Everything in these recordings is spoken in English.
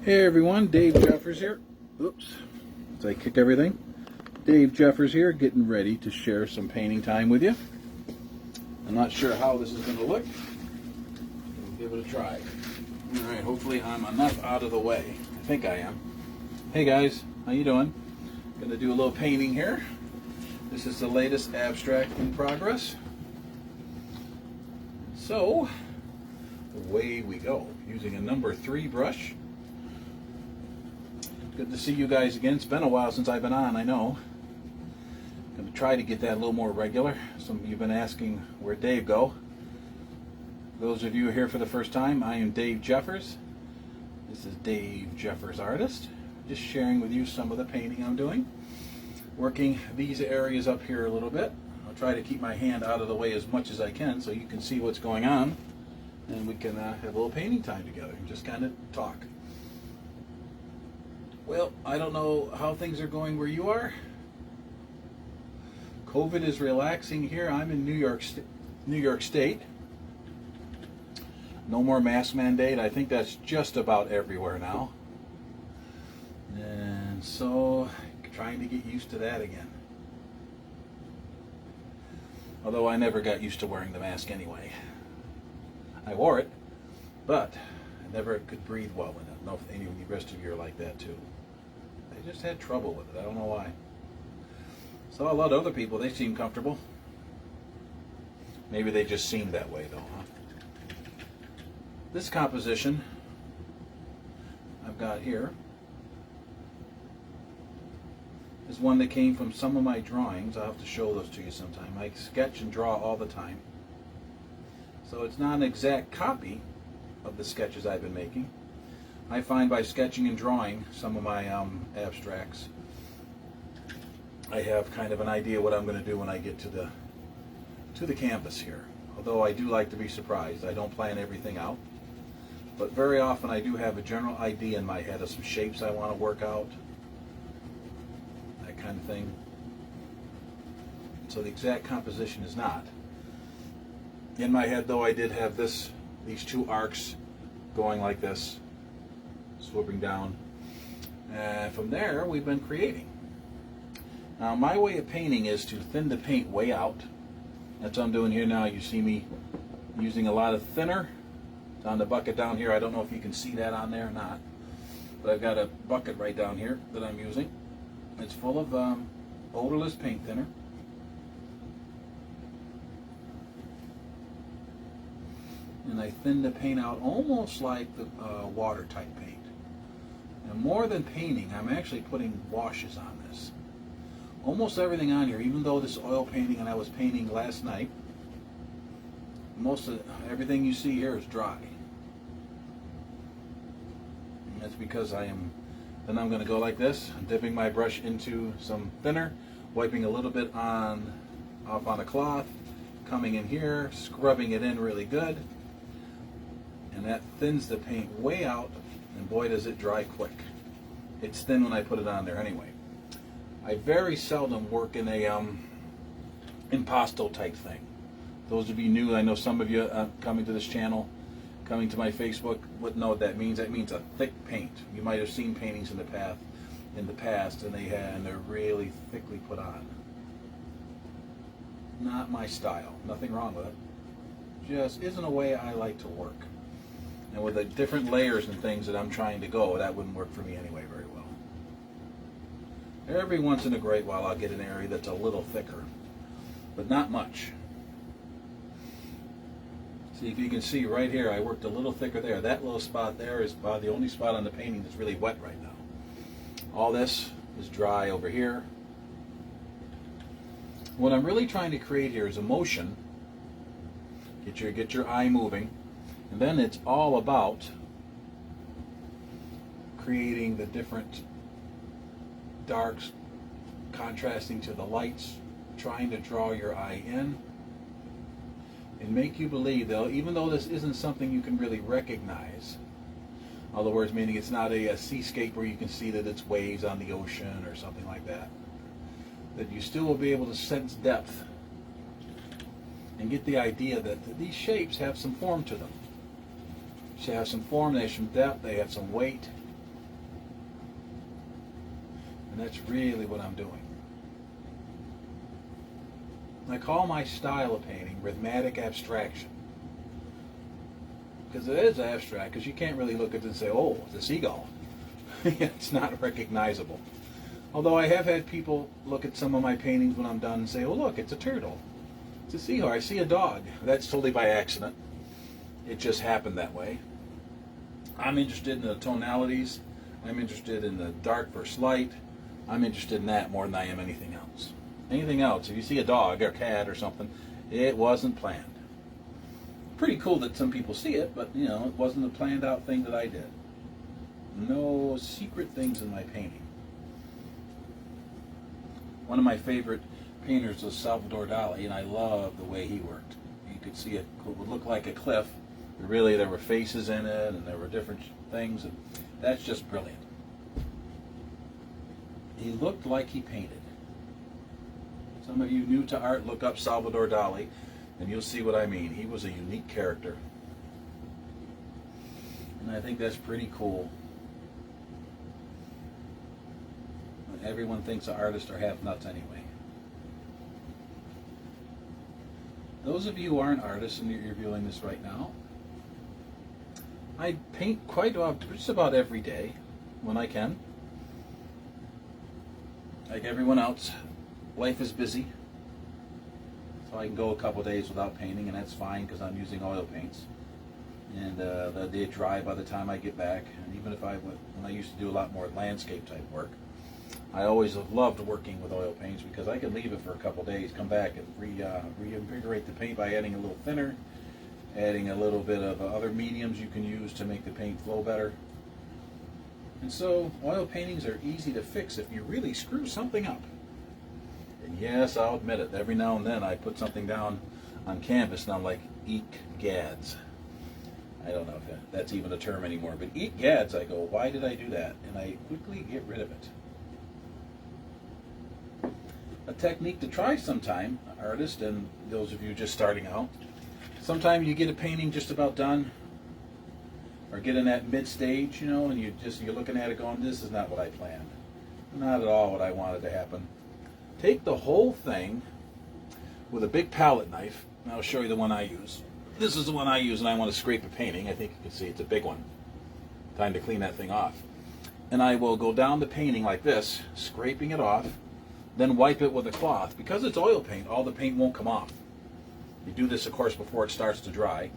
Hey everyone, Dave Jeffers here. Oops, did I kick everything? Dave Jeffers here, getting ready to share some painting time with you. I'm not sure how this is going to look. We'll give it a try. Alright, hopefully I'm enough out of the way. I think I am. Hey guys, how you doing? Going to do a little painting here. This is the latest abstract in progress. So, away we go. Using a number 3 brush. Good to see you guys again. It's been a while since I've been on, I know. I'm going to try to get that a little more regular. Some of you have been asking where'd Dave go. Those of you here for the first time, I am Dave Jeffers. This is Dave Jeffers Artist. Just sharing with you some of the painting I'm doing. Working these areas up here a little bit. I'll try to keep my hand out of the way as much as I can so you can see what's going on. And we can have a little painting time together and just kind of talk. Well, I don't know how things are going where you are. COVID is relaxing here. I'm in New York State. No more mask mandate. I think that's just about everywhere now. And so, trying to get used to that again. Although I never got used to wearing the mask anyway. I wore it, but I never could breathe well in it. I don't know if any of the rest of you are like that too. I just had trouble with it. I don't know why. Saw a lot of other people, they seem comfortable. Maybe they just seem that way though, huh? This composition I've got here is one that came from some of my drawings. I'll have to show those to you sometime. I sketch and draw all the time. So it's not an exact copy of the sketches I've been making. I find by sketching and drawing some of my abstracts, I have kind of an idea what I'm going to do when I get to the canvas here. Although I do like to be surprised. I don't plan everything out. But very often I do have a general idea in my head of some shapes I want to work out. That kind of thing. So the exact composition is not. In my head though, I did have these two arcs going like this, swooping down. And from there, we've been creating. Now, my way of painting is to thin the paint way out. That's what I'm doing here now. You see me using a lot of thinner. It's on the bucket down here. I don't know if you can see that on there or not. But I've got a bucket right down here that I'm using. It's full of odorless paint thinner. And I thin the paint out almost like the water type paint. And more than painting, I'm actually putting washes on this. Almost everything on here, even though this oil painting and I was painting last night, most of everything you see here is dry. And that's because then I'm going to go like this, dipping my brush into some thinner, wiping a little bit off on a cloth, coming in here, scrubbing it in really good. And that thins the paint way out, and boy does it dry quick. It's thin when I put it on there anyway. I very seldom work in a impasto type thing. Those of you new, I know some of you coming to this channel, coming to my Facebook, wouldn't know what that means. That means a thick paint. You might have seen paintings in the past, and they're really thickly put on. Not my style. Nothing wrong with it. Just isn't a way I like to work. And with the different layers and things that I'm trying to go, that wouldn't work for me anyway very well. Every once in a great while I'll get an area that's a little thicker, but not much. See if you can see right here, I worked a little thicker there. That little spot there is about the only spot on the painting that's really wet right now. All this is dry over here. What I'm really trying to create here is emotion. Get your eye moving. And then it's all about creating the different darks, contrasting to the lights, trying to draw your eye in, and make you believe that even though this isn't something you can really recognize, in other words, meaning it's not a seascape where you can see that it's waves on the ocean or something like that, that you still will be able to sense depth and get the idea that these shapes have some form to them. They have some form, they have some depth, they have some weight, And that's really what I'm doing. I call my style of painting rhythmic abstraction. Because it is abstract, because you can't really look at it and say, oh, it's a seagull. It's not recognizable. Although I have had people look at some of my paintings when I'm done and say, oh look, it's a turtle. It's a seahorse. I see a dog. That's totally by accident. It just happened that way. I'm interested in the tonalities. I'm interested in the dark versus light. I'm interested in that more than I am anything else. Anything else, if you see a dog or cat or something, it wasn't planned. Pretty cool that some people see it, but you know, it wasn't a planned out thing that I did. No secret things in my painting. One of my favorite painters was Salvador Dali, and I love the way he worked. You could see it would look like a cliff. Really, there were faces in it, and there were different things, and that's just brilliant. He looked like he painted. Some of you new to art, look up Salvador Dali, and you'll see what I mean. He was a unique character. And I think that's pretty cool. Everyone thinks an artist are half nuts anyway. Those of you who aren't artists and you're viewing this right now, I paint just about every day when I can. Like everyone else, life is busy. So I can go a couple days without painting, and that's fine because I'm using oil paints. And they dry by the time I get back. And even if when I used to do a lot more landscape type work, I always have loved working with oil paints because I can leave it for a couple days, come back and reinvigorate the paint by adding a little thinner, adding a little bit of other mediums you can use to make the paint flow better. And so oil paintings are easy to fix if you really screw something up. And yes, I'll admit it, every now and then I put something down on canvas and I'm like, eek gads. I don't know if that's even a term anymore, but eek gads, I go, why did I do that? And I quickly get rid of it. A technique to try sometime, artist, and those of you just starting out. Sometime you get a painting just about done, or get in that mid stage, you know, and you're looking at it going, this is not what I planned. Not at all what I wanted to happen. Take the whole thing with a big palette knife, and I'll show you the one I use. This is the one I use, and I want to scrape a painting. I think you can see it's a big one. Time to clean that thing off. And I will go down the painting like this, scraping it off, then wipe it with a cloth. Because it's oil paint, all the paint won't come off. You do this, of course, before it starts to dry.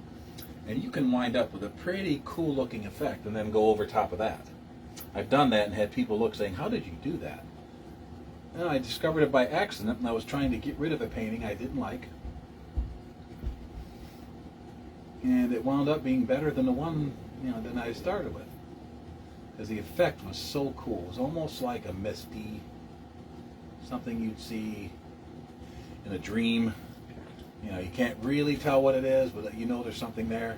And you can wind up with a pretty cool looking effect and then go over top of that. I've done that and had people look saying, how did you do that? And I discovered it by accident, and I was trying to get rid of a painting I didn't like. And it wound up being better than the one that I started with. Because the effect was so cool. It was almost like a misty, something you'd see in a dream. You know, you can't really tell what it is, but you know there's something there.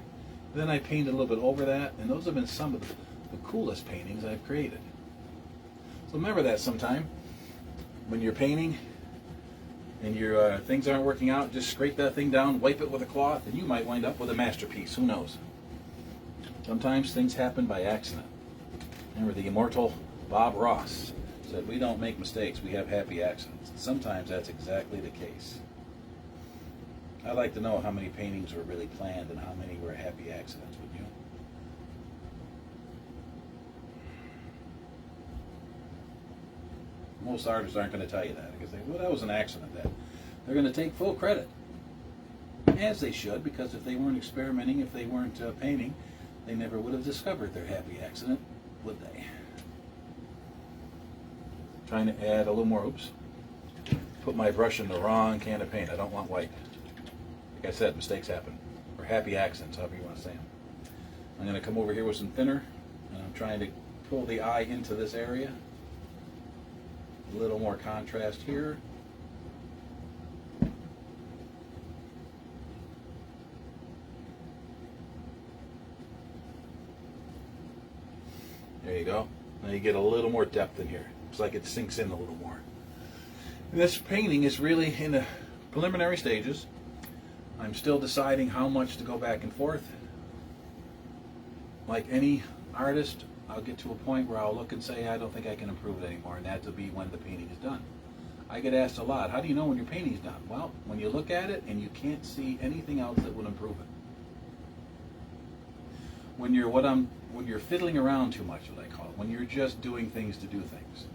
And then I painted a little bit over that, and those have been some of the coolest paintings I've created. So remember that sometime. When you're painting and your things aren't working out, just scrape that thing down, wipe it with a cloth, and you might wind up with a masterpiece. Who knows? Sometimes things happen by accident. Remember the immortal Bob Ross said, we don't make mistakes, we have happy accidents. And sometimes that's exactly the case. I'd like to know how many paintings were really planned and how many were happy accidents, would you? Most artists aren't going to tell you that because they, well, that was an accident. They're going to take full credit, as they should, because if they weren't experimenting, if they weren't painting, they never would have discovered their happy accident, would they? Trying to add a little more. Oops. Put my brush in the wrong can of paint. I don't want white. Like I said, mistakes happen, or happy accidents, however you want to say them. I'm going to come over here with some thinner, and I'm trying to pull the eye into this area. A little more contrast here. There you go. Now you get a little more depth in here. It's like it sinks in a little more. And this painting is really in the preliminary stages. I'm still deciding how much to go back and forth. Like any artist, I'll get to a point where I'll look and say, I don't think I can improve it anymore, and that'll be when the painting is done. I get asked a lot, how do you know when your painting's done? Well, when you look at it and you can't see anything else that would improve it. When you're fiddling around too much, what I call it, when you're just doing things to do things.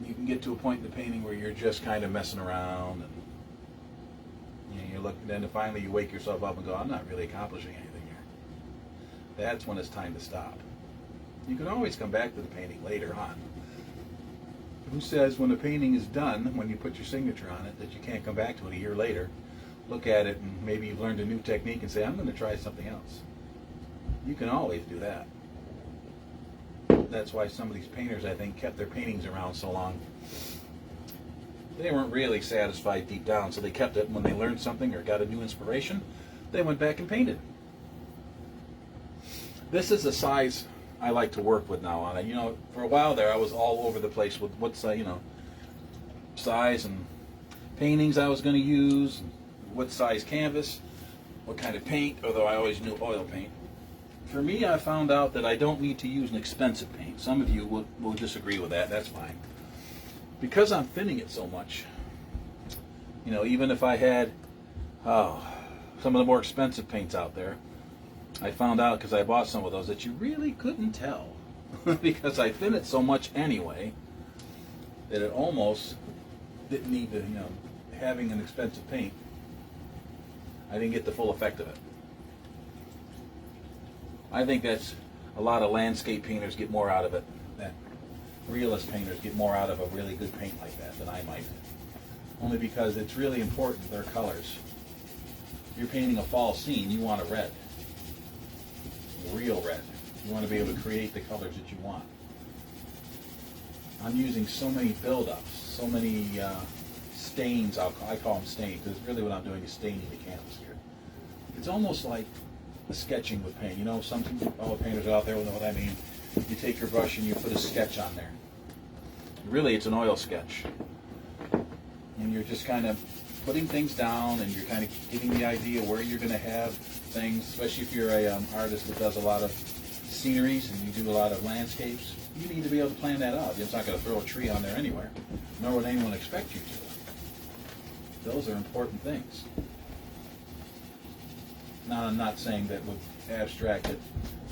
You can get to a point in the painting where you're just kind of messing around, and you look, then finally you wake yourself up and go, I'm not really accomplishing anything here. That's when it's time to stop. You can always come back to the painting later on. Who says when a painting is done, when you put your signature on it, that you can't come back to it a year later, look at it, and maybe you've learned a new technique and say, I'm going to try something else. You can always do that. That's why some of these painters, I think, kept their paintings around so long. They weren't really satisfied deep down, so they kept it. When they learned something or got a new inspiration, they went back and painted. This is the size I like to work with now on it. For a while there, I was all over the place with what size and paintings I was going to use, what size canvas, what kind of paint, although I always knew oil paint. For me, I found out that I don't need to use an expensive paint. Some of you will disagree with that. That's fine. Because I'm thinning it so much, even if I had some of the more expensive paints out there, I found out, because I bought some of those, that you really couldn't tell because I thin it so much anyway that it almost didn't need to, having an expensive paint, I didn't get the full effect of it. I think that's a lot of landscape painters get more out of it, that realist painters get more out of a really good paint like that than I might. Only because it's really important, their colors. If you're painting a fall scene, you want a red. A real red. You want to be able to create the colors that you want. I'm using so many build-ups, so many stains, I call them stains, because really what I'm doing is staining the canvas here. It's almost like sketching with paint. Some all the painters out there will know what I mean. You take your brush and you put a sketch on there. Really, it's an oil sketch. And you're just kind of putting things down, and you're kind of getting the idea where you're going to have things, especially if you're a artist that does a lot of sceneries and you do a lot of landscapes. You need to be able to plan that out. You're just not going to throw a tree on there anywhere, nor would anyone expect you to. Those are important things. Now, I'm not saying that with abstracted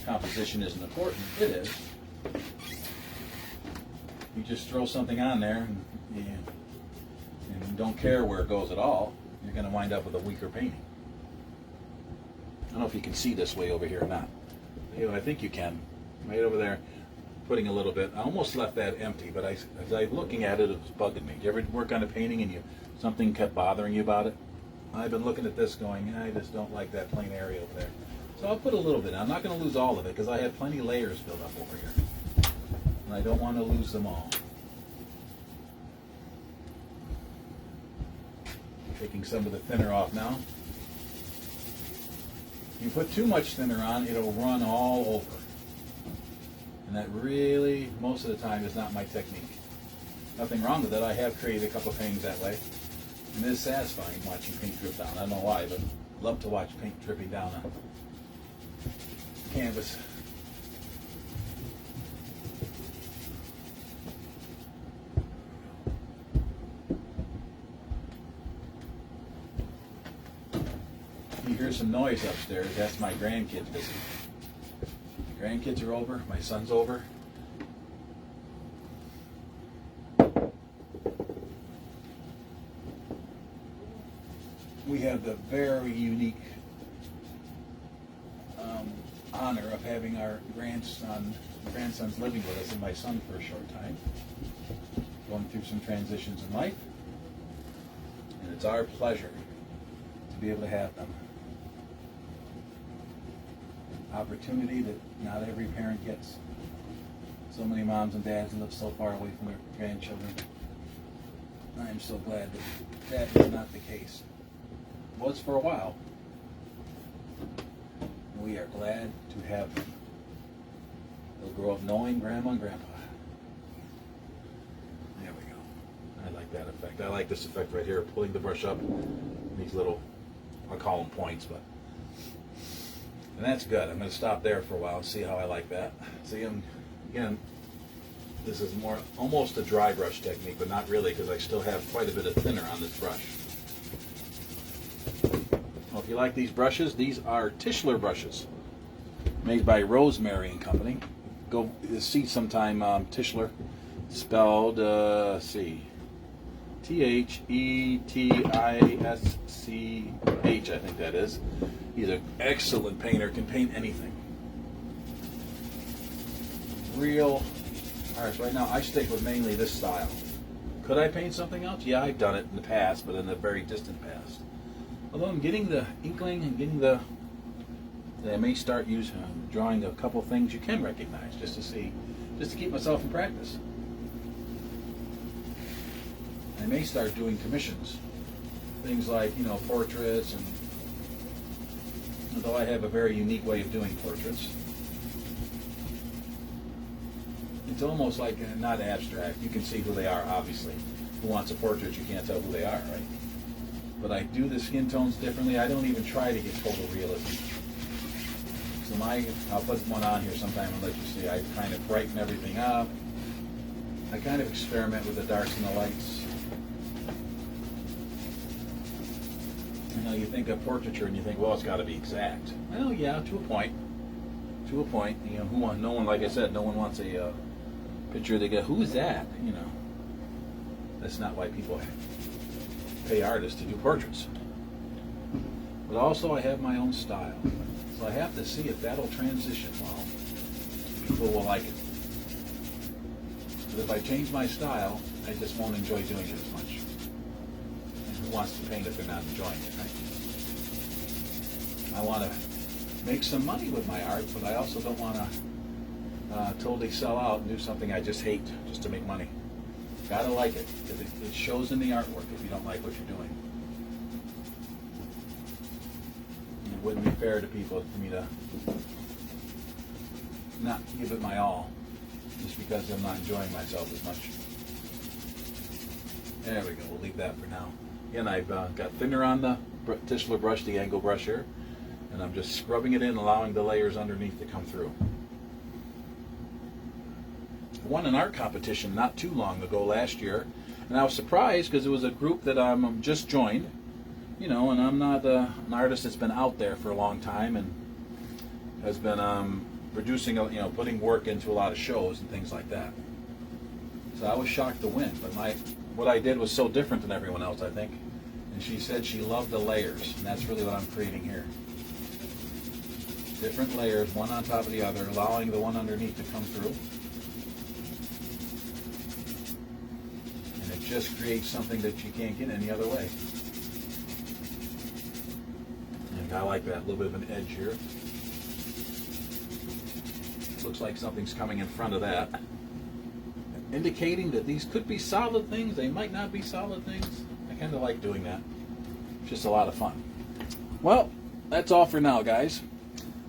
composition isn't important. It is. You just throw something on there and you don't care where it goes at all, you're going to wind up with a weaker painting. I don't know if you can see this way over here or not. I think you can. Right over there, putting a little bit. I almost left that empty, but as I was looking at it, it was bugging me. Did you ever work on a painting and something kept bothering you about it? I've been looking at this going, I just don't like that plain area over there. So I'll put a little bit. I'm not going to lose all of it because I have plenty of layers filled up over here. And I don't want to lose them all. Taking some of the thinner off now. You put too much thinner on, it'll run all over. And that really, most of the time, is not my technique. Nothing wrong with it. I have created a couple of paintings that way. And it is satisfying watching paint drip down. I don't know why, but I love to watch paint dripping down on canvas. You hear some noise upstairs. That's my grandkids visiting. My grandkids are over. My son's over. We have the very unique honor of having our grandsons living with us and my son for a short time, going through some transitions in life. And it's our pleasure to be able to have them. Opportunity that not every parent gets. So many moms and dads live so far away from their grandchildren. I am so glad that that is not the case. Was for a while. We are glad to have them. They'll grow up knowing Grandma and Grandpa. There we go. I like that effect. I like this effect right here, pulling the brush up. These little, I'll call them points, but And that's good. I'm going to stop there for a while and see how I like that. See, again, this is more almost a dry brush technique, but not really, because I still have quite a bit of thinner on this brush. Well, if you like these brushes, these are Tischler brushes, made by Rosemary and Company. Go see sometime Tischler, spelled see, T-H-E-T-I-S-C-H, I think that is. He's an excellent painter, can paint anything. Real. Alright, so right now I stick with mainly this style. Could I paint something else? Yeah, I've done it in the past, but in the very distant past. Although I'm getting the inkling and getting that I may start drawing a couple things you can recognize, just to keep myself in practice. I may start doing commissions, things like, portraits, and although I have a very unique way of doing portraits, it's almost like not abstract. You can see who they are, obviously. Who wants a portrait, you can't tell who they are, right? But I do the skin tones differently. I don't even try to get total realism. So I'll put one on here sometime and let you see. I kind of brighten everything up. I kind of experiment with the darks and the lights. You think of portraiture and you think, well, it's got to be exact. Well, yeah, to a point. To a point. No one, like I said, no one wants a picture. They go, who is that? That's not why people pay artists to do portraits. But also, I have my own style, so I have to see if that'll transition well. People will like it. But if I change my style, I just won't enjoy doing it as much. Who wants to paint if they're not enjoying it, right? I want to make some money with my art, but I also don't want to totally sell out and do something I just hate just to make money. Gotta like it, because it shows in the artwork if you don't like what you're doing. And it wouldn't be fair to people for me to not give it my all, just because I'm not enjoying myself as much. There we go, we'll leave that for now. Again, I've got thinner on the Tischler brush, the angle brush here, and I'm just scrubbing it in, allowing the layers underneath to come through. I won an art competition not too long ago last year, and I was surprised because it was a group that I'm just joined, and I'm not an artist that's been out there for a long time and has been producing, putting work into a lot of shows and things like that. So I was shocked to win, but what I did was so different than everyone else, I think. And she said she loved the layers, and that's really what I'm creating here. Different layers, one on top of the other, allowing the one underneath to come through. And it just creates something that you can't get any other way. And I like that, a little bit of an edge here. Looks like something's coming in front of that, indicating that these could be solid things, they might not be solid things. I kind of like doing that. It's just a lot of fun. Well, that's all for now, guys.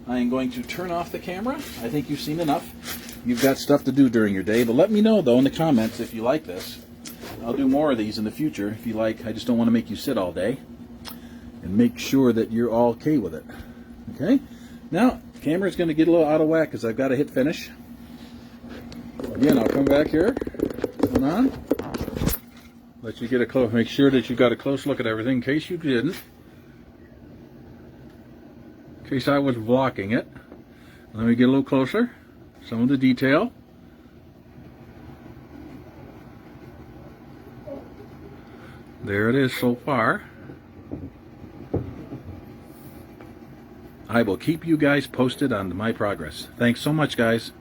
I am going to turn off the camera. I think you've seen enough. You've got stuff to do during your day, but let me know, though, in the comments if you like this. I'll do more of these in the future if you like. I just don't want to make you sit all day. And make sure that you're all okay with it. Okay? Now, the camera's going to get a little out of whack because I've got to hit finish. Again, I'll come back here. Hold on. Let you get a close. Make sure that you got a close look at everything in case you didn't. In case I was blocking it. Let me get a little closer. Some of the detail. There it is so far. I will keep you guys posted on my progress. Thanks so much, guys.